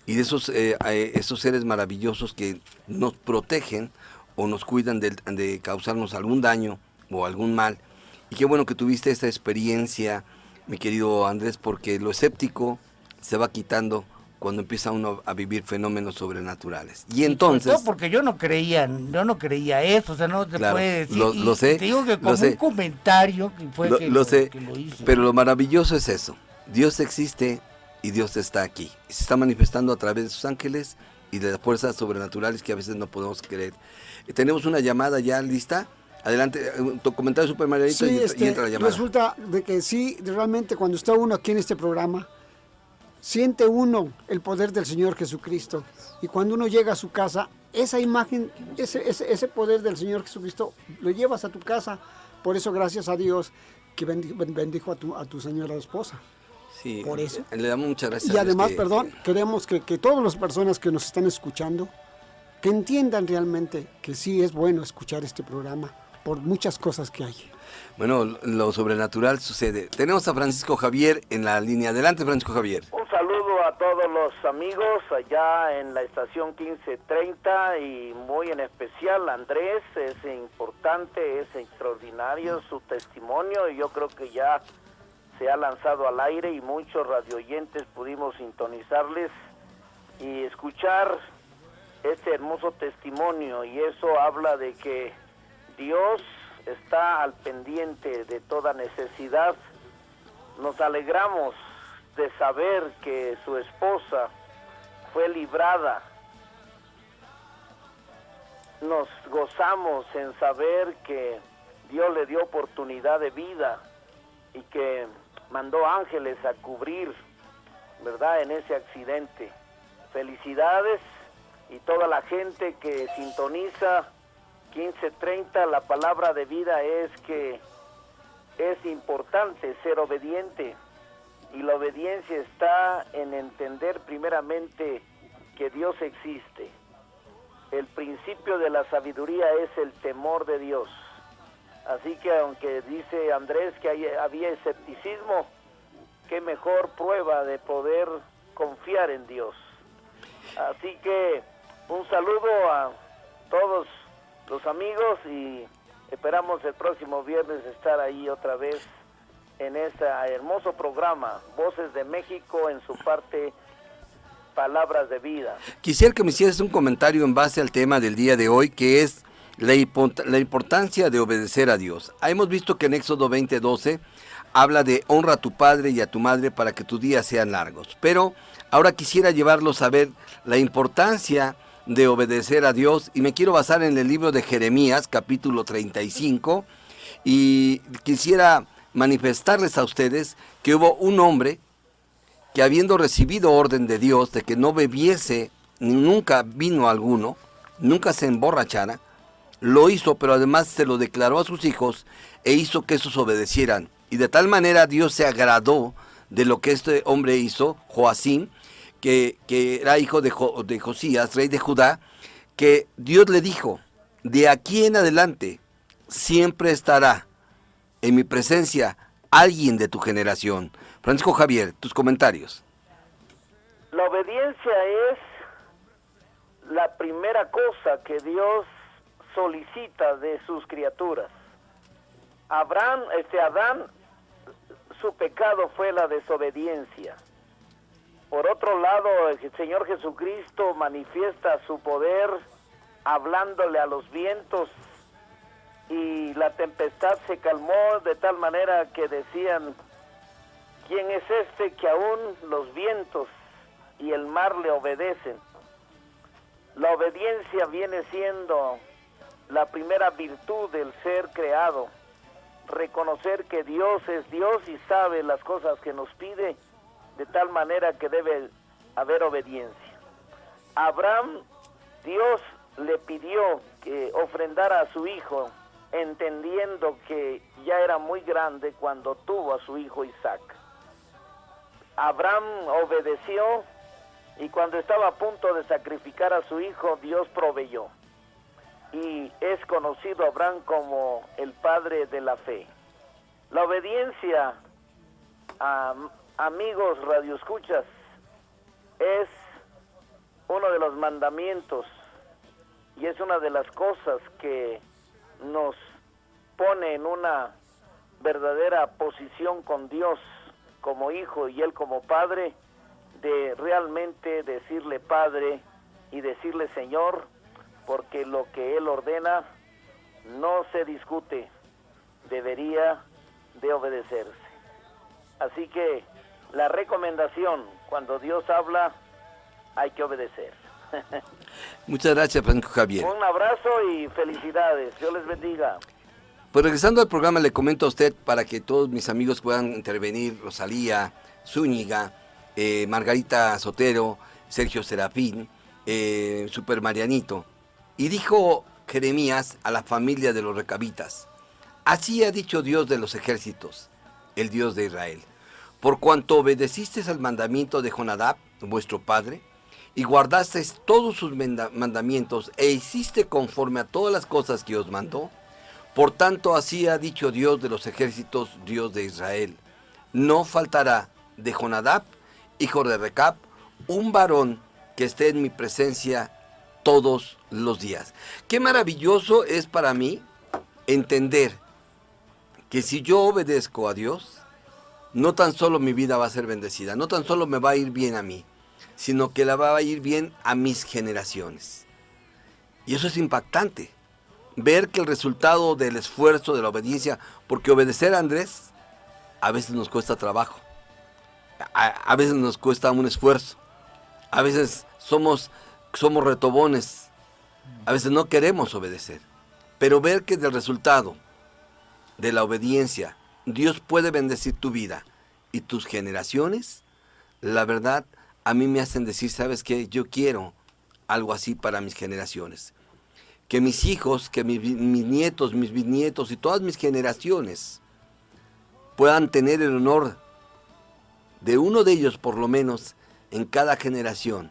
y de esos seres maravillosos que nos protegen o nos cuidan de causarnos algún daño o algún mal. Y qué bueno que tuviste esta experiencia, mi querido Andrés, porque lo escéptico se va quitando cuando empieza uno a vivir fenómenos sobrenaturales. Y entonces... No, porque yo no creía eso, o sea, no te puede decir. Lo sé. Te digo que como un comentario que fue que lo hice. Pero lo maravilloso es eso. Dios existe y Dios está aquí. Se está manifestando a través de sus ángeles y de las fuerzas sobrenaturales que a veces no podemos creer. Tenemos una llamada ya lista. Adelante, tu comentario super Marianito, sí, y entra la llamada. Resulta de que sí, realmente cuando está uno aquí en este programa, siente uno el poder del Señor Jesucristo. Y cuando uno llega a su casa, esa imagen, ese poder del Señor Jesucristo, lo llevas a tu casa. Por eso, gracias a Dios, que bendijo a tu señora esposa. Sí, por eso. Le damos muchas gracias. Y además, queremos que todas las personas que nos están escuchando, que entiendan realmente que sí es bueno escuchar este programa, por muchas cosas que hay. Bueno, lo sobrenatural sucede. Tenemos a Francisco Javier en la línea. Adelante, Francisco Javier. Un saludo a todos los amigos allá en la estación 1530 y muy en especial Andrés. Es importante, es extraordinario su testimonio, y yo creo que ya se ha lanzado al aire y muchos radioyentes pudimos sintonizarles y escuchar este hermoso testimonio, y eso habla de que Dios está al pendiente de toda necesidad. Nos alegramos de saber que su esposa fue librada. Nos gozamos en saber que Dios le dio oportunidad de vida y que mandó ángeles a cubrir, ¿verdad?, en ese accidente. Felicidades, y toda la gente que sintoniza 1530, la palabra de vida es que es importante ser obediente, y la obediencia está en entender primeramente que Dios existe. El principio de la sabiduría es el temor de Dios. Así que aunque dice Andrés que había escepticismo, qué mejor prueba de poder confiar en Dios. Así que un saludo a todos los amigos y esperamos el próximo viernes estar ahí otra vez en este hermoso programa, Voces de México, en su parte Palabras de Vida. Quisiera que me hicieras un comentario en base al tema del día de hoy, que es la importancia de obedecer a Dios. Hemos visto que en Éxodo 20:12 habla de honra a tu padre y a tu madre para que tus días sean largos. Pero ahora quisiera llevarlos a ver la importancia de obedecer a Dios, y me quiero basar en el libro de Jeremías, capítulo 35, y quisiera manifestarles a ustedes que hubo un hombre que, habiendo recibido orden de Dios de que no bebiese nunca vino alguno, nunca se emborrachara, lo hizo, pero además se lo declaró a sus hijos e hizo que esos obedecieran. Y de tal manera Dios se agradó de lo que este hombre hizo, Joacim, que era hijo de Josías, rey de Judá, que Dios le dijo: de aquí en adelante siempre estará en mi presencia alguien de tu generación. Francisco Javier, tus comentarios. La obediencia es la primera cosa que Dios solicita de sus criaturas. Adán, su pecado fue la desobediencia. Por otro lado, el Señor Jesucristo manifiesta su poder hablándole a los vientos, y la tempestad se calmó de tal manera que decían: ¿quién es este que aún los vientos y el mar le obedecen? La obediencia viene siendo la primera virtud del ser creado. Reconocer que Dios es Dios y sabe las cosas que nos pide, de tal manera que debe haber obediencia. A Abraham, Dios le pidió que ofrendara a su hijo, entendiendo que ya era muy grande cuando tuvo a su hijo Isaac. Abraham obedeció, y cuando estaba a punto de sacrificar a su hijo, Dios proveyó. Y es conocido Abraham como el padre de la fe. La obediencia, amigos radioescuchas, es uno de los mandamientos, y es una de las cosas que nos pone en una verdadera posición con Dios como hijo y Él como padre, de realmente decirle Padre y decirle Señor, porque lo que Él ordena no se discute, debería de obedecerse. Así que la recomendación, cuando Dios habla, hay que obedecer. Muchas gracias, Francisco Javier. Un abrazo y felicidades. Dios les bendiga. Pues regresando al programa, le comento a usted, para que todos mis amigos puedan intervenir: Rosalía Zúñiga, Margarita Sotero, Sergio Serafín, Super Marianito. Y dijo Jeremías a la familia de los recabitas: así ha dicho Dios de los ejércitos, el Dios de Israel, por cuanto obedecisteis al mandamiento de Jonadab, vuestro padre, y guardasteis todos sus mandamientos, e hiciste conforme a todas las cosas que os mandó, por tanto así ha dicho Dios de los ejércitos, Dios de Israel: no faltará de Jonadab, hijo de Recab, un varón que esté en mi presencia todos los días. Qué maravilloso es para mí entender que si yo obedezco a Dios, no tan solo mi vida va a ser bendecida, no tan solo me va a ir bien a mí, sino que la va a ir bien a mis generaciones. Y eso es impactante, ver que el resultado del esfuerzo, de la obediencia, porque obedecer a Andrés a veces nos cuesta trabajo, a veces nos cuesta un esfuerzo, a veces somos retobones, a veces no queremos obedecer, pero ver que del resultado de la obediencia Dios puede bendecir tu vida y tus generaciones, la verdad a mí me hacen decir: ¿sabes qué? Yo quiero algo así para mis generaciones. Que mis hijos, que mis nietos, mis bisnietos y todas mis generaciones puedan tener el honor de uno de ellos, por lo menos, en cada generación,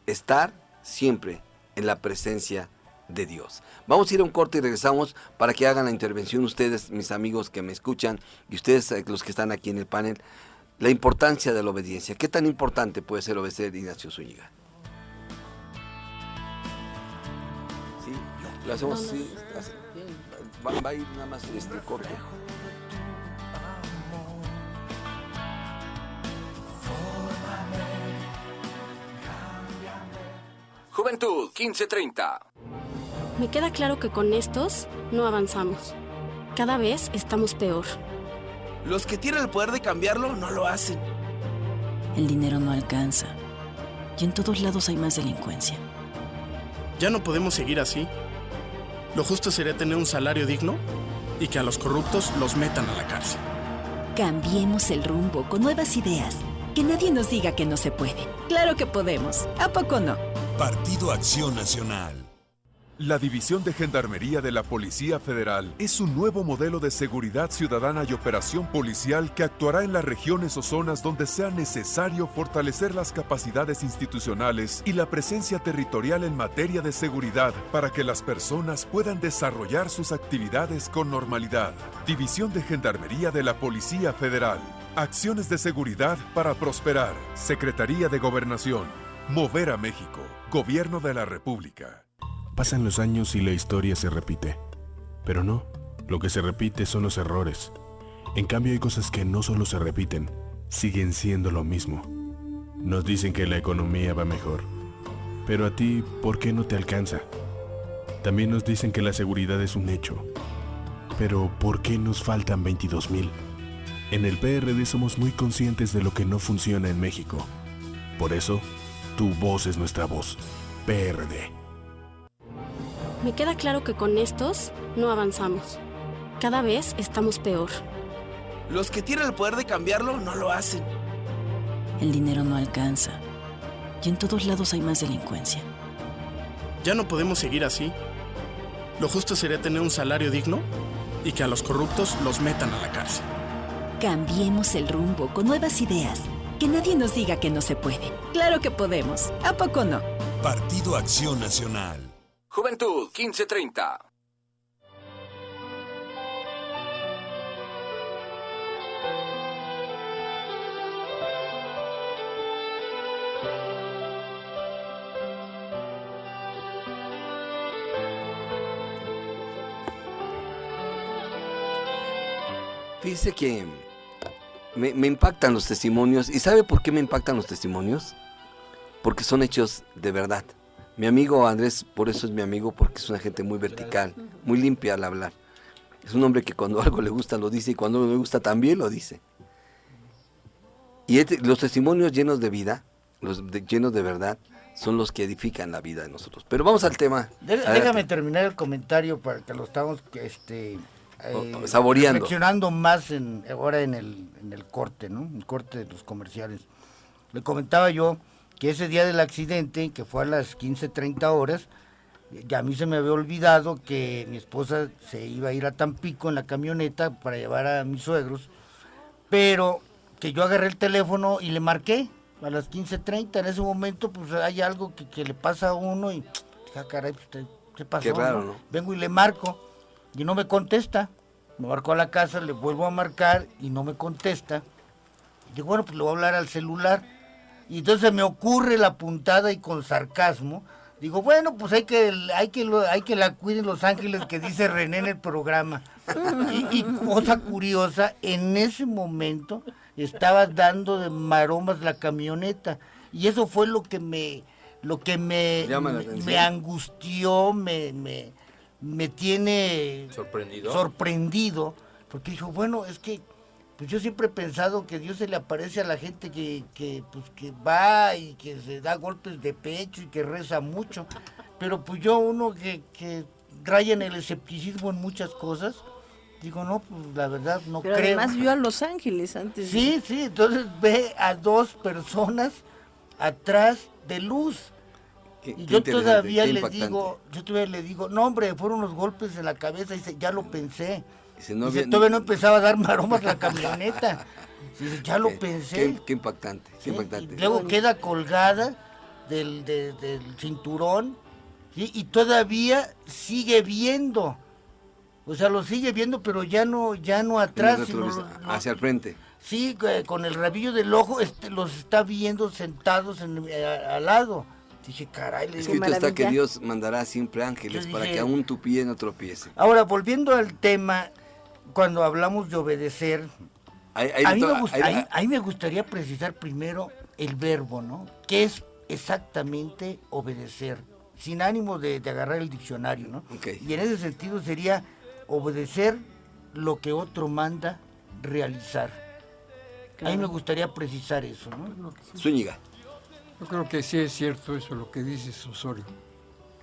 estar siempre en la presencia de Dios. Vamos a ir a un corte y regresamos para que hagan la intervención ustedes, mis amigos que me escuchan, y ustedes, los que están aquí en el panel, la importancia de la obediencia. ¿Qué tan importante puede ser obedecer, Ignacio Zúñiga? Sí, lo hacemos así. Va a ir nada más este corte. Juventud 1530. Me queda claro que con estos no avanzamos. Cada vez estamos peor. Los que tienen el poder de cambiarlo no lo hacen. El dinero no alcanza. Y en todos lados hay más delincuencia. Ya no podemos seguir así. Lo justo sería tener un salario digno y que a los corruptos los metan a la cárcel. Cambiemos el rumbo con nuevas ideas. Que nadie nos diga que no se puede. Claro que podemos. ¿A poco no? Partido Acción Nacional. La División de Gendarmería de la Policía Federal es un nuevo modelo de seguridad ciudadana y operación policial que actuará en las regiones o zonas donde sea necesario fortalecer las capacidades institucionales y la presencia territorial en materia de seguridad para que las personas puedan desarrollar sus actividades con normalidad. División de Gendarmería de la Policía Federal. Acciones de seguridad para prosperar. Secretaría de Gobernación. Mover a México. Gobierno de la República. Pasan los años y la historia se repite. Pero no, lo que se repite son los errores. En cambio hay cosas que no solo se repiten, siguen siendo lo mismo. Nos dicen que la economía va mejor. Pero a ti, ¿por qué no te alcanza? También nos dicen que la seguridad es un hecho. Pero ¿por qué nos faltan 22,000? En el PRD somos muy conscientes de lo que no funciona en México. Por eso, tu voz es nuestra voz. PRD. Me queda claro que con estos no avanzamos. Cada vez estamos peor. Los que tienen el poder de cambiarlo no lo hacen. El dinero no alcanza. Y en todos lados hay más delincuencia. Ya no podemos seguir así. Lo justo sería tener un salario digno y que a los corruptos los metan a la cárcel. Cambiemos el rumbo con nuevas ideas. Que nadie nos diga que no se puede. Claro que podemos. ¿A poco no? Partido Acción Nacional. Juventud 1530. Fíjese que me impactan los testimonios. ¿Y sabe por qué me impactan los testimonios? Porque son hechos de verdad. Mi amigo Andrés, por eso es mi amigo, porque es una gente muy vertical, muy limpia al hablar. Es un hombre que cuando algo le gusta lo dice y cuando no le gusta también lo dice. Y los testimonios llenos de vida, llenos de verdad, son los que edifican la vida de nosotros. Pero vamos al tema. Déjame terminar el comentario para que lo estamos saboreando. Reflexionando más ahora en el corte, ¿no? El corte de los comerciales. Le comentaba yo que ese día del accidente, que fue a las 15:30 horas, ya a mí se me había olvidado que mi esposa se iba a ir a Tampico en la camioneta para llevar a mis suegros, pero que yo agarré el teléfono y le marqué a las 15:30. En ese momento pues hay algo que le pasa a uno y, caray, pues, ¿qué pasó? Qué raro, ¿no? Vengo y le marco y no me contesta. Me marcó a la casa, le vuelvo a marcar y no me contesta. Y digo, bueno, pues le voy a hablar al celular. Y entonces me ocurre la puntada y con sarcasmo, digo, bueno, pues hay que la cuiden los ángeles que dice René en el programa. Y cosa curiosa, en ese momento estaba dando de maromas la camioneta. Y eso fue lo que me angustió, me tiene sorprendido, porque dijo, bueno, es que pues yo siempre he pensado que Dios se le aparece a la gente que va y que se da golpes de pecho y que reza mucho, pero pues yo uno que raya en el escepticismo en muchas cosas, digo, no, pues la verdad no pero creo. Además vio a Los Ángeles antes. Sí, entonces ve a dos personas atrás de luz. Y yo todavía le digo, no hombre, fueron los golpes en la cabeza, y dice, ya lo pensé. Todavía no empezaba a dar maromas la camioneta. Ya lo pensé. Qué impactante, qué impactante. Y luego queda colgada del cinturón, ¿sí? Y todavía sigue viendo. O sea, lo sigue viendo, pero ya no atrás, sino hacia el frente. Sí, con el rabillo del ojo los está viendo sentados al lado. Dije, caray, escrito está que Dios mandará siempre ángeles para que aún tu pie no tropiece. Ahora, volviendo al tema, cuando hablamos de obedecer, a mí me gustaría precisar primero el verbo, ¿no? ¿Qué es exactamente obedecer? Sin ánimo de agarrar el diccionario, ¿no? Okay. Y en ese sentido sería obedecer lo que otro manda realizar. A mí me gustaría precisar eso, ¿no? Zúñiga. Yo creo que sí es cierto eso, lo que dice Osorio,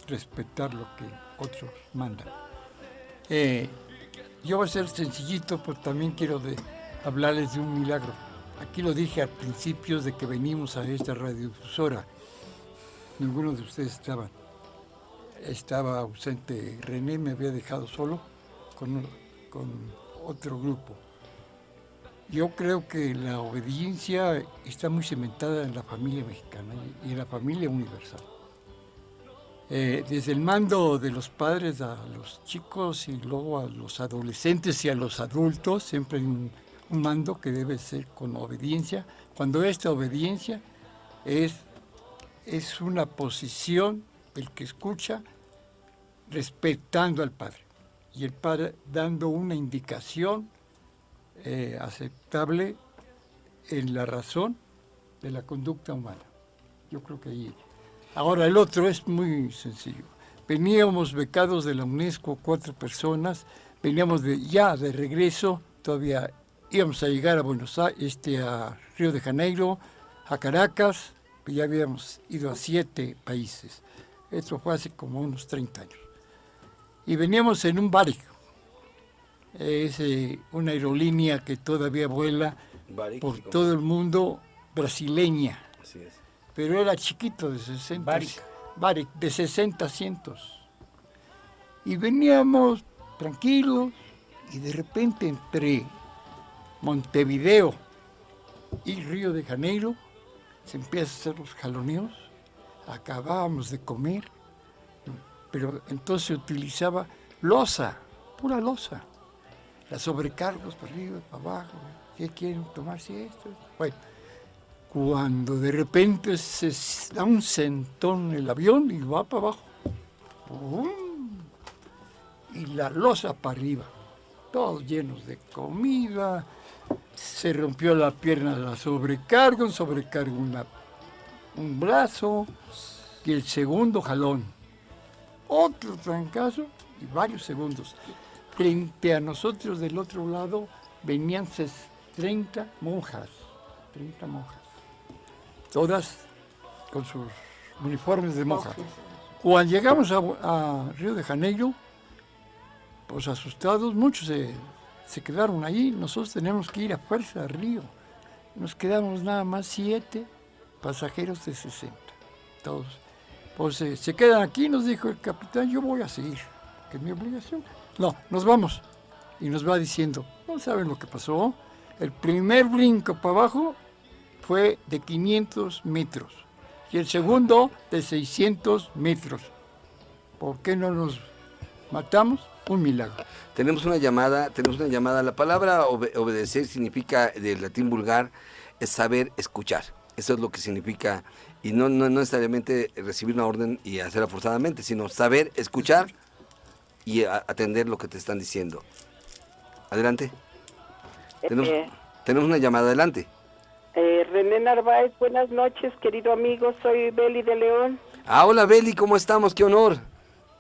respetar lo que otros mandan. Yo voy a ser sencillito, pero también quiero hablarles de un milagro. Aquí lo dije al principio de que venimos a esta radiodifusora. Ninguno de ustedes estaba ausente. René me había dejado solo con otro grupo. Yo creo que la obediencia está muy cimentada en la familia mexicana y en la familia universal. Desde el mando de los padres a los chicos y luego a los adolescentes y a los adultos, siempre hay un mando que debe ser con obediencia, cuando esta obediencia es una posición del que escucha respetando al padre y el padre dando una indicación aceptable en la razón de la conducta humana. Yo creo que ahí. Ahora el otro es muy sencillo. Veníamos becados de la UNESCO 4 personas, veníamos de regreso, todavía íbamos a llegar a Buenos Aires, a Río de Janeiro, a Caracas, ya habíamos ido a 7 países. Esto fue hace como unos 30 años. Y veníamos en un Varig. Es una aerolínea que todavía vuela por todo el mundo, brasileña. Así es. Pero era chiquito, de 60. Varig, de 60 asientos. Y veníamos tranquilos y de repente entre Montevideo y Río de Janeiro se empiezan a hacer los jaloneos. Acabábamos de comer, pero entonces se utilizaba loza, pura loza. Las sobrecargos para arriba, para abajo. ¿Qué quieren tomarse esto? Bueno, cuando de repente se da un sentón el avión y va para abajo. ¡Bum! Y la loza para arriba. Todos llenos de comida. Se rompió la pierna de la sobrecarga, un sobrecargo un brazo y el segundo jalón. Otro trancazo y varios segundos. Frente a nosotros del otro lado venían 30 monjas, todas con sus uniformes de monja. Cuando llegamos a Río de Janeiro, pues asustados, muchos se quedaron allí. Nosotros teníamos que ir a fuerza a Río. Nos quedamos nada más 7 pasajeros de 60, todos. Pues se quedan aquí, nos dijo el capitán, yo voy a seguir, que es mi obligación. No, nos vamos. Y nos va diciendo, ¿no saben lo que pasó? El primer brinco para abajo fue de 500 metros y el segundo de 600 metros. ¿Por qué no nos matamos? Un milagro. Tenemos una llamada. La palabra obedecer significa, del latín vulgar, es saber escuchar. Eso es lo que significa, y no necesariamente recibir una orden y hacerla forzadamente, sino saber escuchar y atender lo que te están diciendo. Adelante. Tenemos una llamada, adelante. René Narváez, buenas noches, querido amigo, soy Beli de León. Hola Beli, ¿cómo estamos? ¡Qué honor!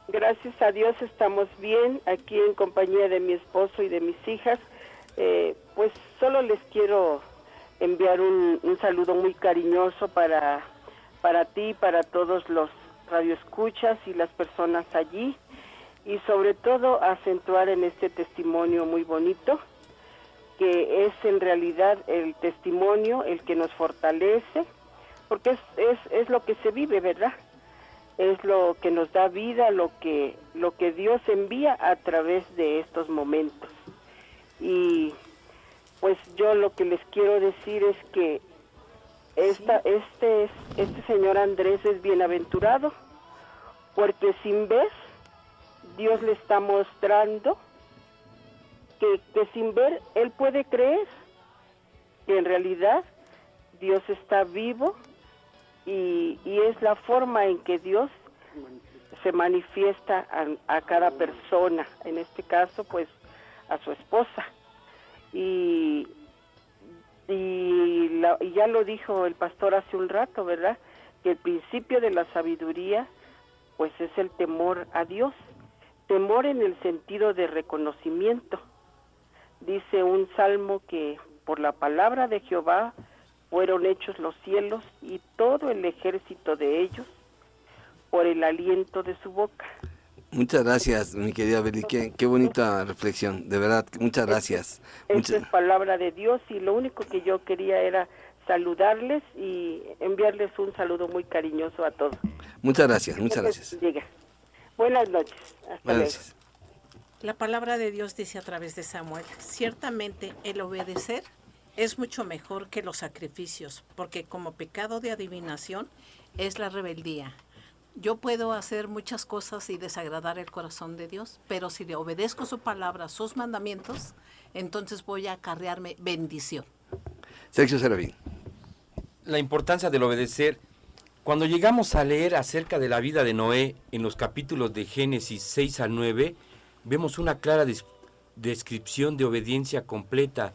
Gracias a Dios estamos bien, aquí en compañía de mi esposo y de mis hijas. Pues solo les quiero enviar un saludo muy cariñoso para ti, para todos los radioescuchas y las personas allí. Y sobre todo acentuar en este testimonio muy bonito, que es en realidad el testimonio el que nos fortalece, porque es lo que se vive, ¿verdad? Es lo que nos da vida, lo que Dios envía a través de estos momentos. Y pues yo lo que les quiero decir es que este señor Andrés es bienaventurado, porque sin ver, Dios le está mostrando que sin ver él puede creer que en realidad Dios está vivo y es la forma en que Dios se manifiesta a cada persona, en este caso pues a su esposa. Y ya lo dijo el pastor hace un rato, ¿verdad? Que el principio de la sabiduría pues es el temor a Dios. Temor en el sentido de reconocimiento, dice un salmo que por la palabra de Jehová fueron hechos los cielos y todo el ejército de ellos por el aliento de su boca. Muchas gracias, mi querida Beli, qué bonita reflexión, de verdad, muchas gracias. Esta es palabra de Dios y lo único que yo quería era saludarles y enviarles un saludo muy cariñoso a todos. Muchas gracias, muchas gracias. Buenas noches. Hasta luego. La palabra de Dios dice a través de Samuel, ciertamente el obedecer es mucho mejor que los sacrificios, porque como pecado de adivinación es la rebeldía. Yo puedo hacer muchas cosas y desagradar el corazón de Dios, pero si le obedezco su palabra, sus mandamientos, entonces voy a acarrearme bendición. Sergio Serafín. La importancia del obedecer. Cuando llegamos a leer acerca de la vida de Noé en los capítulos de Génesis 6 al 9, vemos una clara descripción de obediencia completa.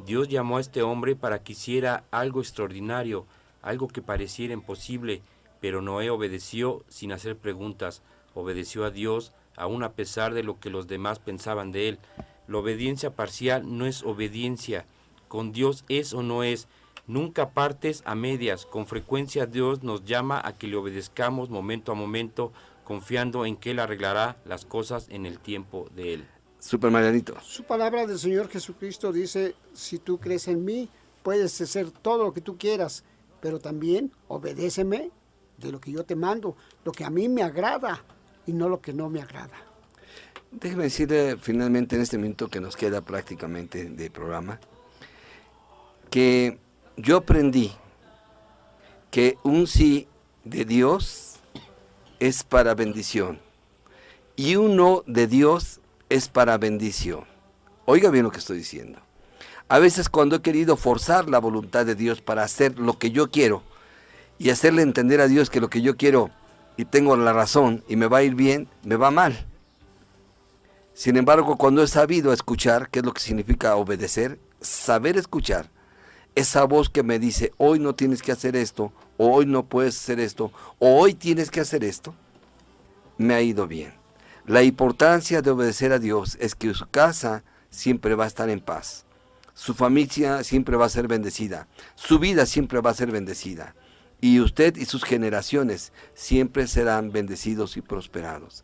Dios llamó a este hombre para que hiciera algo extraordinario, algo que pareciera imposible, pero Noé obedeció sin hacer preguntas, obedeció a Dios aún a pesar de lo que los demás pensaban de él. La obediencia parcial no es obediencia, con Dios es o no es, nunca partes a medias, con frecuencia Dios nos llama a que le obedezcamos momento a momento, confiando en que Él arreglará las cosas en el tiempo de Él. Super Marianito. Su palabra del Señor Jesucristo dice, si tú crees en mí, puedes hacer todo lo que tú quieras, pero también obedéceme de lo que yo te mando, lo que a mí me agrada y no lo que no me agrada. Déjeme decirle finalmente en este minuto que nos queda prácticamente de programa, que yo aprendí que un sí de Dios es para bendición y un no de Dios es para bendición. Oiga bien lo que estoy diciendo. A veces cuando he querido forzar la voluntad de Dios para hacer lo que yo quiero y hacerle entender a Dios que lo que yo quiero y tengo la razón y me va a ir bien, me va mal. Sin embargo, cuando he sabido escuchar, ¿qué es lo que significa obedecer? Saber escuchar. Esa voz que me dice, hoy no tienes que hacer esto, o hoy no puedes hacer esto, o hoy tienes que hacer esto, me ha ido bien. La importancia de obedecer a Dios es que su casa siempre va a estar en paz. Su familia siempre va a ser bendecida. Su vida siempre va a ser bendecida. Y usted y sus generaciones siempre serán bendecidos y prosperados.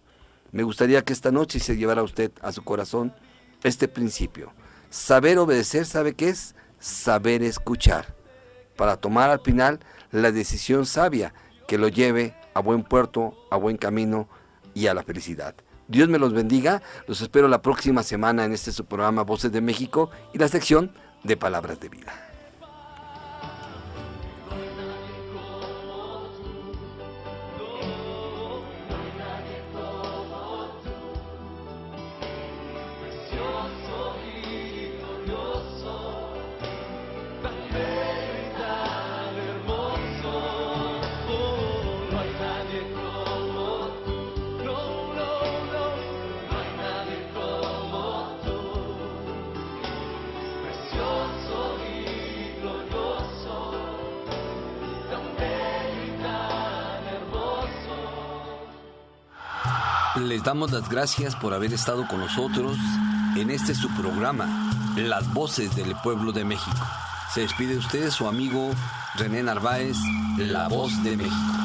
Me gustaría que esta noche se llevara usted a su corazón este principio. Saber obedecer, ¿sabe qué es? Saber escuchar, para tomar al final la decisión sabia que lo lleve a buen puerto, a buen camino y a la felicidad. Dios me los bendiga, los espero la próxima semana en este su programa Voces de México y la sección de Palabras de Vida. Les damos las gracias por haber estado con nosotros en este su programa, Las Voces del Pueblo de México. Se despide usted su amigo René Narváez, La Voz de México.